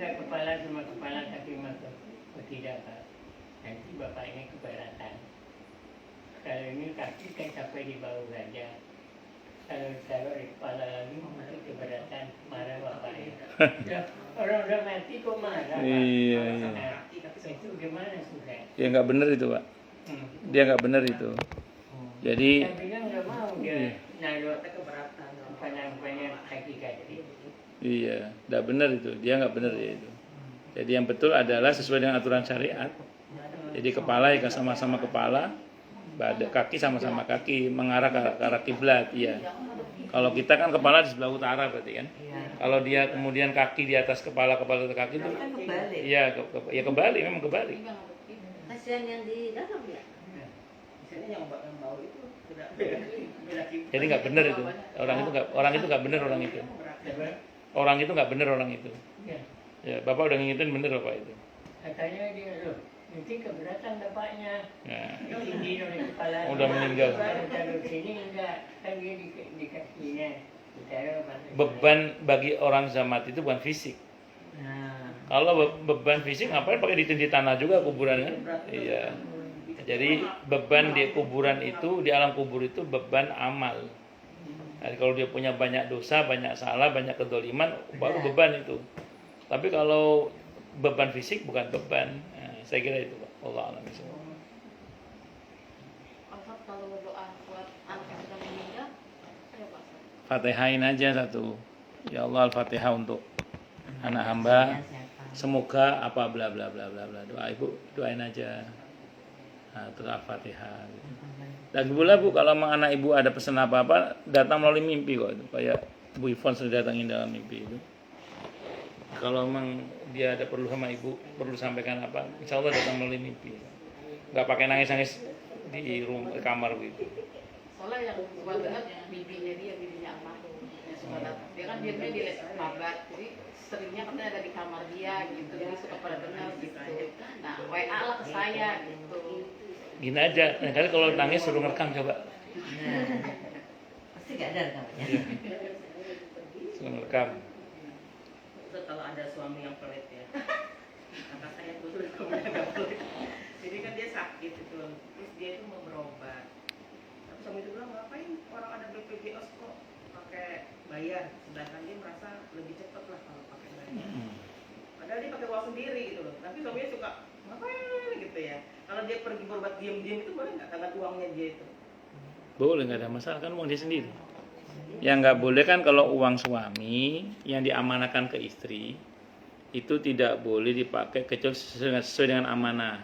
nggak kepala sama kepala kaki masuk? Oh tidak Pak. Nanti bapaknya keberatan. Kalau ini kaki kan sampai di bawah saja. Kalau taruh di kepala lagi mungkin keberatan, marah bapaknya. Orang udah mati kok marah Pak. Iya. Nah, itu gimana sudah? Ya nggak benar itu Pak. Dia nggak benar itu. Jadi Saya bilang nggak mau dia naruh kepala-kepala kaki-kaki. iya, nggak benar itu. Dia nggak benar ya itu. Jadi yang betul adalah sesuai dengan aturan syariat. Jadi kepala ya sama-sama kepala, kaki sama-sama kaki, mengarah ke arah kiblat. Iya. Kalau kita kan kepala di sebelah utara berarti kan. Kalau dia kemudian kaki di atas kepala ke kaki itu, iya, ya kembali, memang kembali. Kasihan yang di dalam ya. Misalnya yang bau itu tidak Jadi nggak benar itu. Orang itu nggak benar orang itu. Orang itu nggak benar orang itu. Ya, Bapak udah ngingetin bener Bapak itu. Katanya dia loh, nanti keberatan bapaknya. Nah, Ini oleh kepala. Udah meninggal. Taruh sini enggak, kan dia di kakinya. Ditaruh apa? beban bagi orang zamat itu bukan fisik. Nah, Kalau beban fisik ngapain pakai ditindih tanah juga kuburannya? Iya. Jadi beban di kuburan itu, di alam kubur itu beban amal. Jadi kalau dia punya banyak dosa, banyak salah, banyak kedoliman, baru beban itu. Tapi kalau beban fisik bukan beban. Nah, saya kira itu Pak. Allah a'lam bishawab. Alfat kalau berdoa buat anak yang sudah meninggal, ya Pak. Fatihain aja satu. Ya Allah Al-Fatihah untuk anak hamba. Semoga apa bla bla bla bla bla. Doa Ibu, doain aja. Nah, terus Al-Fatihah gitu. Dan pula Bu, kalau memang anak Ibu ada pesan apa-apa, datang melalui mimpi kok itu. Kayak Bu Ivon sudah datangin dalam mimpi itu. Kalau memang dia ada perlu sama Ibu, perlu sampaikan apa, insya Allah datang melalui mimpi. Nggak pakai nangis-nangis di rumah, di kamar begitu. Soalnya yang suka dengar bibinya almarhum. Yang suka datang. Dia kan diamnya di mabat, jadi seringnya katanya ada di kamar dia gitu, jadi suka pada dengar gitu. Nah, WA lah ke saya gitu. Gini aja, kali kalau nangis suruh ngerekam coba. Pasti gak ada rekamannya. Iya. Suruh ngerekam. Itu kalau ada suami yang pelit ya. Kata saya tuh suaminya nggak pelit. Jadi kan dia sakit itu, terus dia itu mau berobat. Tapi suami itu bilang ngapain orang ada BPJS kok pakai bayar, sedangkan dia merasa lebih cepat lah kalau pakai bayar. Padahal dia pakai uang sendiri gitu loh. Tapi suaminya suka ngapain gitu ya. Kalau dia pergi berobat diam-diam itu boleh nggak dengan uangnya dia itu? Boleh, nggak ada masalah, kan uang dia sendiri. Yang nggak boleh kan kalau uang suami yang diamanahkan ke istri itu tidak boleh dipakai kecuali sesuai dengan amanah.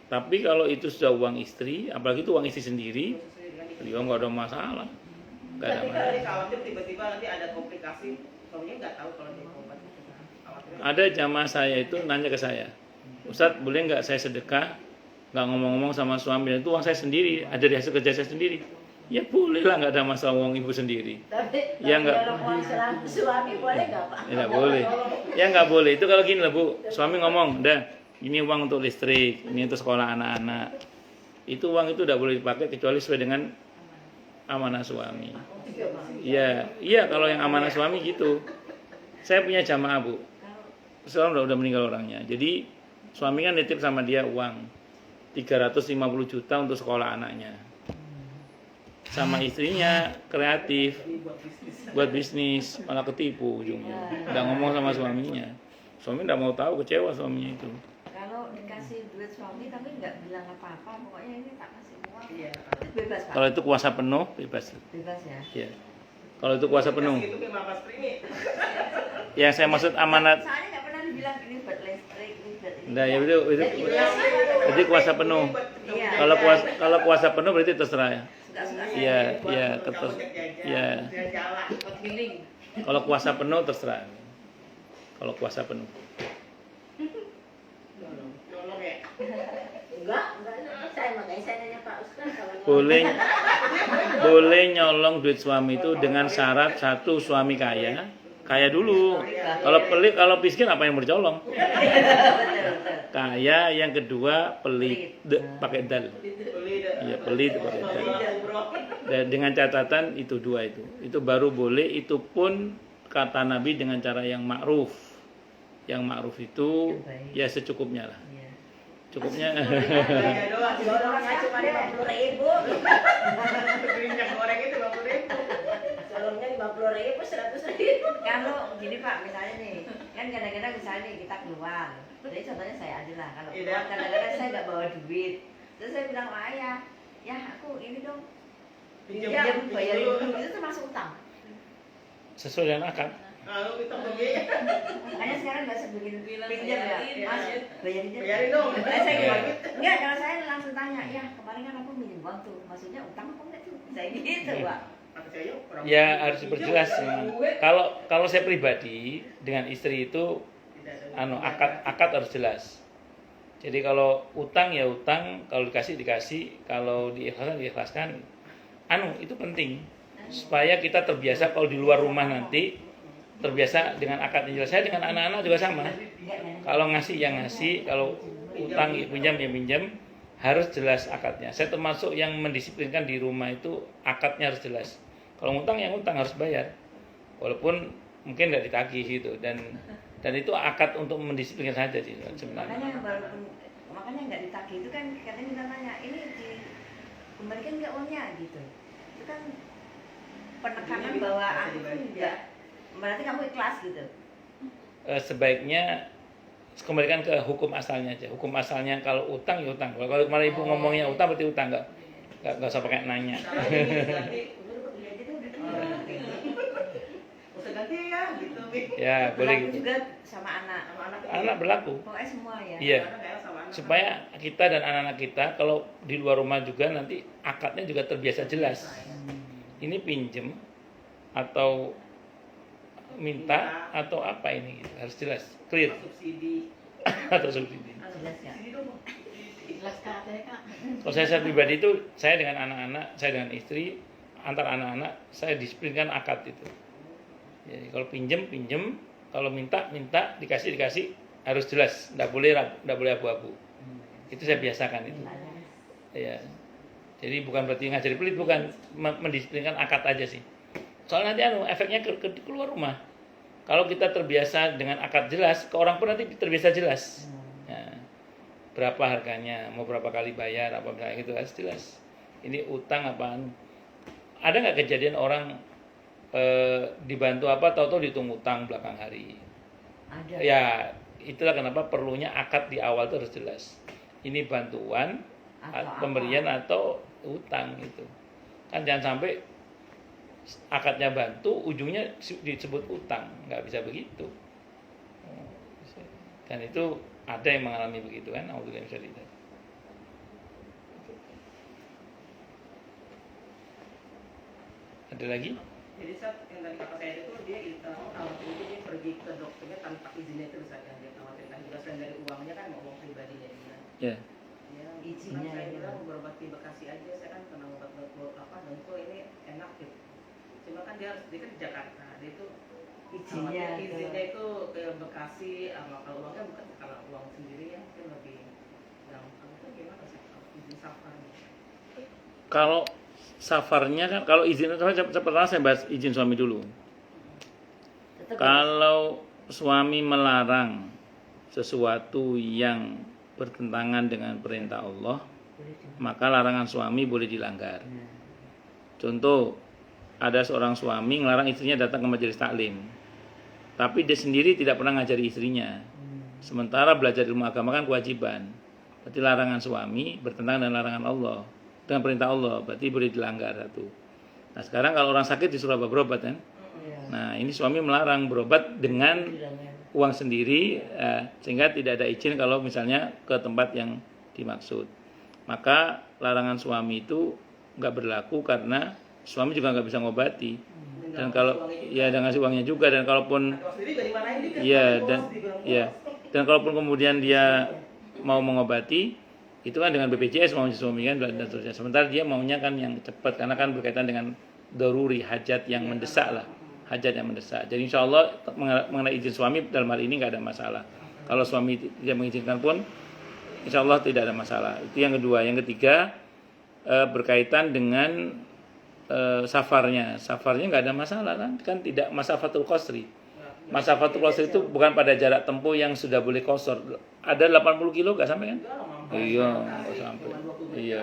Tapi kalau itu sudah uang istri, apalagi itu uang istri sendiri, dia nggak ada masalah. Nggak ada Tapi kalau masalah. dia khawatir tiba-tiba nanti ada komplikasi, suaminya nggak tahu kalau dia berobat. Ada jamaah saya itu nanya ke saya, Ustadz boleh nggak saya sedekah, nggak ngomong-ngomong sama suami, dan itu uang saya sendiri, ada di hasil kerja saya sendiri. Ya boleh lah, nggak ada masalah uang ibu sendiri. Tapi Ya nggak. kalau uang suami boleh nggak Pak? Ya nggak boleh. Ya nggak boleh. Itu kalau gini lah Bu, suami ngomong, dah ini uang untuk listrik, ini untuk sekolah anak-anak. Itu uang itu tidak boleh dipakai kecuali sesuai dengan amanah suami. Iya, iya kalau yang amanah suami gitu. Saya punya jamaah Bu, soalnya udah meninggal orangnya. Jadi suami kan nitip sama dia uang 350 juta untuk sekolah anaknya. Sama istrinya kreatif buat bisnis, malah ketipu ujungnya. Udah ngomong sama suaminya, suami udah mau tahu, kecewa suaminya itu. Kalau dikasih duit suami tapi nggak bilang apa-apa, pokoknya ini tak kasih uang. Iya. Itu bebas Pak. Kalau itu kuasa penuh bebas. Bebas ya. Ya. Kalau itu kuasa penuh. Itu memang Mas Primi. Yang saya maksud amanat. Soalnya nggak pernah dibilang ini buat listrik, ini buat ini. Nah ya itu kuasa penuh. Iya. Kalau kuasa penuh berarti terserah ya. Suka-suka saya. Iya, iya, terus. Iya. Jalan. Buat healing. Kalau kuasa penuh terserah. Kalau kuasa penuh. Tolong ya. Enggak. Saya makanya saya nanya Pak Ustaz kalau Boleh nyolong duit suami itu dengan syarat satu, suami kaya dulu. Kalau pelit, kalau miskin apa yang bercolong? Kaya, yang kedua pelit, pakai dal. Iya, pelit pakai dal. Dan dengan catatan itu dua itu baru boleh, itu pun kata Nabi dengan cara yang ma'ruf. yang ma'ruf itu Yang baik. ya secukupnya lah. Iya. Cukupnya. Gaya doang, Dorongnya cuma 50.000. beli minyak goreng itu 50.000. Tolongnya 50.000, 100.000. Kalau gini Pak, misalnya nih, kan kadang-kadang misalnya nih kita keluar. Jadi contohnya saya aja lah, kalau Iya. keluar kadang-kadang saya nggak bawa duit. Terus saya bilang sama ayah, ya aku ini dong, pinjam bayarin dulu, itu termasuk utang. Sesuai dengan akad. Lalu kita begini. Makanya sekarang nggak usah bikin Bilang pinjam ya, bayarin, Mas, ya. bayarin aja. Bayarin dong. Saya Iya. enggak, kalau saya langsung tanya, ya kemarin kan aku minjem uang tuh, maksudnya utang apa enggak tuh? Saya gitu Pak. Kata saya, "Yuk, orang Ya pinjam, harus diperjelas. gue." Kalau saya pribadi dengan istri itu Tidak ada- akad harus jelas. Jadi kalau utang ya utang, kalau dikasih, kalau diikhlaskan. Itu penting supaya kita terbiasa kalau di luar rumah nanti terbiasa dengan akad yang jelas. Saya dengan anak-anak juga sama. Kalau ngasih yang ngasih, kalau utang ya pinjam, harus jelas akadnya. Saya termasuk yang mendisiplinkan di rumah itu akadnya harus jelas. Kalau ngutang yang utang harus bayar, walaupun mungkin nggak ditagih gitu, dan itu akad untuk mendisiplinkan saja sih sebenarnya. Makanya nggak ditagih itu kan katanya kita tanya, ini dikembalikan nggak uangnya gitu. Itu kan penekanan bahwa aku enggak, berarti kamu ikhlas gitu. Sebaiknya kembalikan ke hukum asalnya aja. Hukum asalnya kalau utang ya utang. Kalau kemarin ibu ngomongnya utang berarti utang, nggak usah pakai nanya. Kalau ini ganti, udah pergi aja deh, udah tinggal. Usah ganti ya, gitu. Ya boleh Berlaku gitu. juga sama anak. Sama anak Anak berlaku. Pokoknya semua ya. Iya. Anak kayak sama anak. Supaya kita dan anak-anak kita kalau di luar rumah juga nanti akadnya juga terbiasa jelas. Ini pinjem atau minta atau apa ini gitu. Harus jelas, clear. Subsidi. Atau subsidi. Jelas ya. Subsidi dong. Jelas Kak, saya Kak. Kalau saya pribadi itu saya dengan anak-anak, saya dengan istri, antar anak-anak saya disiplinkan akad itu. Jadi kalau pinjem, kalau minta, dikasih, harus jelas, tidak boleh abu-abu. Itu saya biasakan itu. Ya. Jadi bukan berarti ngajari pelit, bukan mendisiplinkan akad aja sih. Soalnya nanti efeknya ke keluar rumah. Kalau kita terbiasa dengan akad jelas, ke orang pun nanti terbiasa jelas. Ya. Berapa harganya, mau berapa kali bayar, apa misalnya gitu harus jelas. Ini utang apaan? Ada nggak kejadian orang dibantu apa, tahu-tahu dihitung utang belakang hari? Ada. Ya, itulah kenapa perlunya akad di awal itu harus jelas. Ini bantuan, Atau pemberian apa? atau utang itu. Kan jangan sampai akadnya bantu, ujungnya disebut utang, nggak bisa begitu. Dan itu ada yang mengalami begitu kan, alhamdulillah bisa tidak. Ada lagi? Jadi saat yang tadi kakak saya itu dia waktu itu dia pergi ke dokternya tanpa izinnya itu saat yang dia khawatirkan juga selain dari uangnya kan mau uang pribadinya dia. Ya. Ya, Izinnya kan saya itu. bilang berobat di Bekasi aja, saya kan pernah obat apa dan kok ini enak gitu. Cuma kan dia kan di Jakarta, dia itu Izinnya izinnya itu ke Bekasi, kalau uangnya bukan kalau uang sendiri ya mungkin lebih gampang. Itu gimana sih izin safar? Kalau safarnya kan, kalau izin pertama saya bahas izin suami dulu. Tetap Kalau suami melarang sesuatu yang bertentangan dengan perintah Allah, boleh juga. maka larangan suami boleh dilanggar. Contoh, ada seorang suami ngelarang istrinya datang ke majelis taklim, tapi dia sendiri tidak pernah ngajari istrinya. Sementara belajar ilmu agama kan kewajiban. Berarti larangan suami bertentangan dengan larangan Allah, dengan perintah Allah, berarti boleh dilanggar satu. Nah sekarang kalau orang sakit disuruh berobat kan, Iya. nah ini suami melarang berobat dengan Bilangnya. uang sendiri, sehingga tidak ada izin kalau misalnya ke tempat yang dimaksud. Maka larangan suami itu nggak berlaku karena suami juga nggak bisa ngobati. Dan kalau ya dengan ngasih uangnya juga, dan kalaupun Kalau sendiri gak dimarahin dia. ya dan kalaupun kemudian dia mau mengobati itu kan dengan BPJS maunya suami kan, dan seterusnya. Sementara dia maunya kan yang cepat karena kan berkaitan dengan daruri, hajat yang mendesak lah, hajat yang mendesak. Jadi insya Allah mengenai izin suami dalam hal ini nggak ada masalah. Kalau suami tidak mengizinkan pun insya Allah tidak ada masalah. Itu yang kedua. Yang ketiga berkaitan dengan safarnya nggak ada masalah kan tidak masafatul qasri. Masafatul qasr itu bukan pada jarak tempuh yang sudah boleh qasar. Ada 80 kilo nggak sampai kan? Iya, nggak sampai. Iya.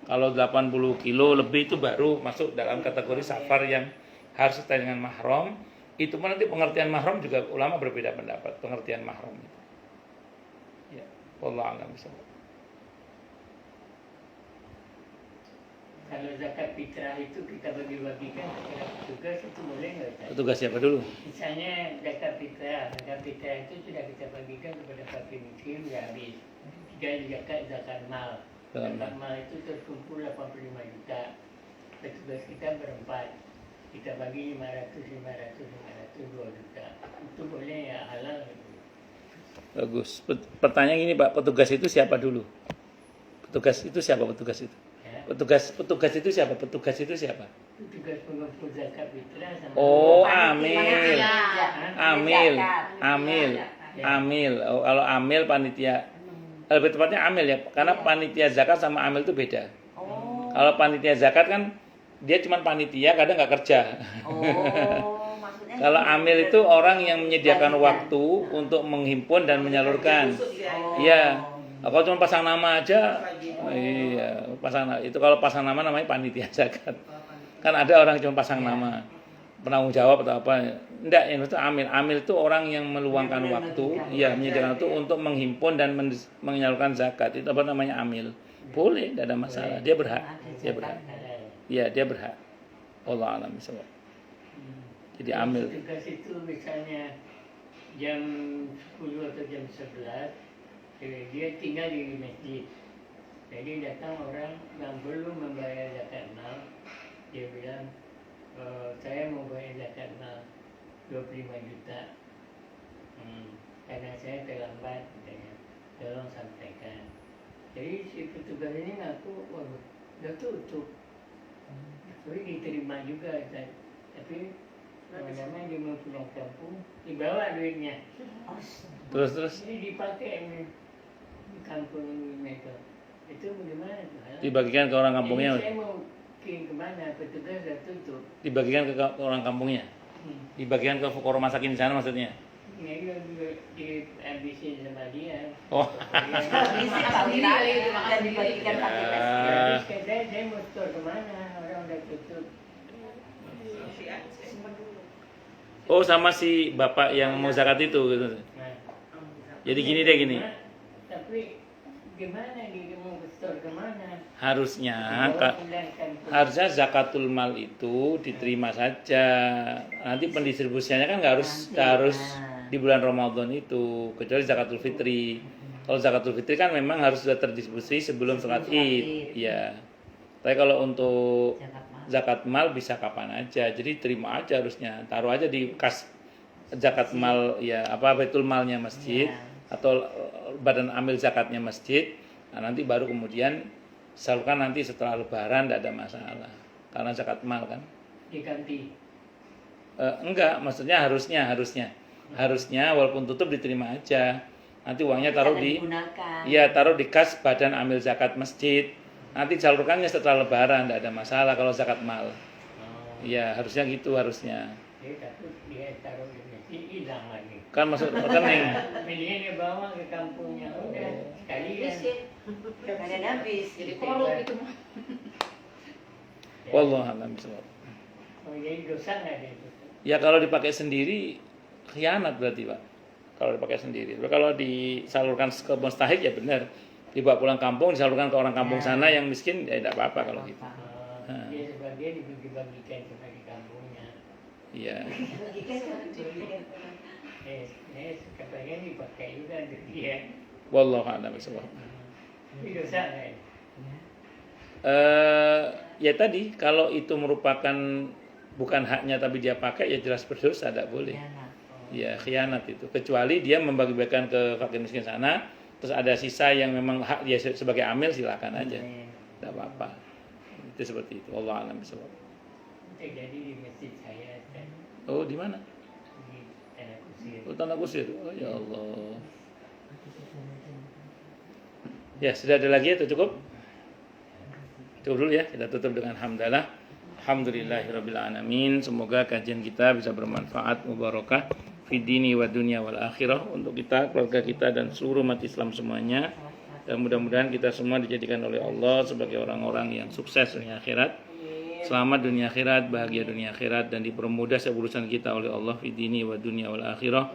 Kalau 80 kilo lebih itu baru masuk dalam kategori safar yang harus serta dengan mahram. Itu pun nanti pengertian mahram juga ulama berbeda pendapat pengertian mahram itu. Ya, wallahu a'lam bishawab. Kalau zakat fitrah itu kita bagi-bagikan kepada petugas itu boleh nggak Ustaz? Petugas siapa dulu? Misalnya zakat fitrah itu sudah kita bagikan kepada fakir miskin sudah habis. Tinggal zakat mal. Zakat mal itu terkumpul 85 juta. Petugas kita berempat. Kita bagi 500, 2 juta. Itu boleh ya, halal. Bagus. Pertanyaan gini Pak, petugas itu siapa dulu? Petugas itu siapa petugas itu? Ya. Petugas itu siapa? Petugas itu siapa? Petugas pengumpul zakat fitrah sama Oh, Panitia. Amil. Oh, kalau amil panitia. Lebih tepatnya amil ya, karena panitia zakat sama amil itu beda. Oh. Kalau panitia zakat kan dia cuma panitia, kadang nggak kerja. Oh, maksudnya Kalau amil itu orang yang menyediakan waktu untuk menghimpun dan menyalurkan. Iya. Kalau cuma pasang nama aja, iya, itu kalau pasang nama namanya panitia zakat. Kan ada orang cuma pasang nama, penanggung jawab atau apa. Enggak, yang itu amil. Amil itu orang yang meluangkan waktu, iya, menyediakan waktu untuk menghimpun dan menyalurkan zakat. Itu apa namanya amil. Boleh, tidak ada masalah. Dia berhak. Dia berhak. Iya, dia berhak. Allah alam bishawab. Jadi amil. Tugas itu misalnya jam 10 atau jam 11, dia tinggal di masjid. Jadi datang orang yang belum membayar zakat mal, dia bilang, saya mau bayar zakat mal 25 juta. Karena saya terlambat, katanya. Tolong sampaikan. Jadi si petugas ini ngaku, waduh, udah tutup. Tapi diterima juga, tapi lama-lama dia mau pulang kampung, dibawa duitnya. Terus Ini dipakai di kampung itu. Itu bagaimana tuh? dibagikan ke orang kampungnya. Ini saya mau kirim kemana? Petugas sudah tutup. Dibagikan ke orang kampungnya. Dibagikan ke fuqara masakin di sana maksudnya. Ini juga dihabisin sama dia. Oh. Bisa tahu tadi dan dibagikan pakai tes. Terus saya mau store kemana? Orang udah tutup. Oh, sama si bapak yang mau zakat itu gitu. Nah, Jadi gini deh gini. tapi gimana dia mau store kemana? Harusnya harusnya zakatul mal itu diterima saja. Nanti pendistribusiannya kan nggak harus di bulan Ramadan itu, kecuali zakatul fitri. Kalau zakatul fitri kan memang harus sudah terdistribusi sebelum sholat Id. Iya. Tapi kalau untuk zakat mal bisa kapan aja. Jadi terima aja harusnya. Taruh aja di kas zakat mal ya apa betul malnya masjid atau badan amil zakatnya masjid. Nah, nanti baru kemudian salurkan nanti setelah lebaran tidak ada masalah. Karena zakat mal kan. Diganti. Enggak, maksudnya harusnya walaupun tutup diterima aja. Nanti uangnya taruh taruh di kas badan amil zakat masjid. Nanti salurkannya setelah lebaran, tidak ada masalah kalau zakat mal. Iya, harusnya gitu harusnya. Dia takut dia taruh di masjid hilang lagi. Kan masuk rekening. Mendingan dia bawa ke kampungnya udah sekalian. Kalian habis. Jadi korup itu. Wallahu a'lam bishawab. Oh, jadi dosa nggak dia itu? Ya kalau dipakai sendiri khianat berarti Pak. Kalau dipakai sendiri. Tapi kalau disalurkan ke mustahik ya benar. Dibawa pulang kampung, disalurkan ke orang kampung sana yang miskin ya tidak apa-apa kalau gitu. Dia sebagian dibagi-bagikan sebagai kampungnya. Iya. Katanya dipakai juga untuk dia. Wallahu a'lam bishawab. Ini dosa nggak ya? Ya tadi kalau itu merupakan bukan haknya tapi dia pakai ya jelas berdosa, tidak boleh. Ya khianat itu. Kecuali dia membagi-bagikan ke fakir miskin sana, terus ada sisa yang memang hak dia sebagai amil silakan aja, tidak apa-apa. Itu seperti itu. Wallahu a'lam bishawab. Terjadi di masjid saya. Oh di mana? Di Tanah Kusir. Oh Tanah Kusir. Oh ya Allah. Ya sudah ada lagi atau cukup? Cukup dulu ya, kita tutup dengan hamdalah. Alhamdulillahirabbil alamin. Semoga kajian kita bisa bermanfaat, mubarakah. fid dini wa dunya wal akhirah, untuk kita, keluarga kita dan seluruh umat Islam semuanya. Dan mudah-mudahan kita semua dijadikan oleh Allah sebagai orang-orang yang sukses dunia akhirat, selamat dunia akhirat, bahagia dunia akhirat, dan dipermudah setiap urusan kita oleh Allah fid dini wa dunya wal akhirah.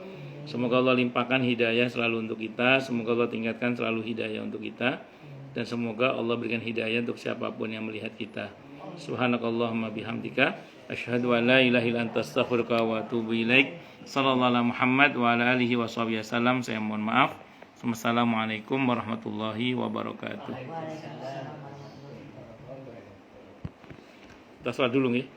Semoga Allah limpahkan hidayah selalu untuk kita, semoga Allah tingkatkan selalu hidayah untuk kita, dan semoga Allah berikan hidayah untuk siapapun yang melihat kita. Subhanakallahumma bihamdika asyhadu an la ilaha illa anta astaghfiruka wa atubu ilaik. Sallallahu alaihi Muhammad wa ala alihi washabihi wasallam. Saya mohon maaf. Wassalamualaikum warahmatullahi wabarakatuh. Waalaikumsalam warahmatullahi wabarakatuh. Kita salat dulu nggih.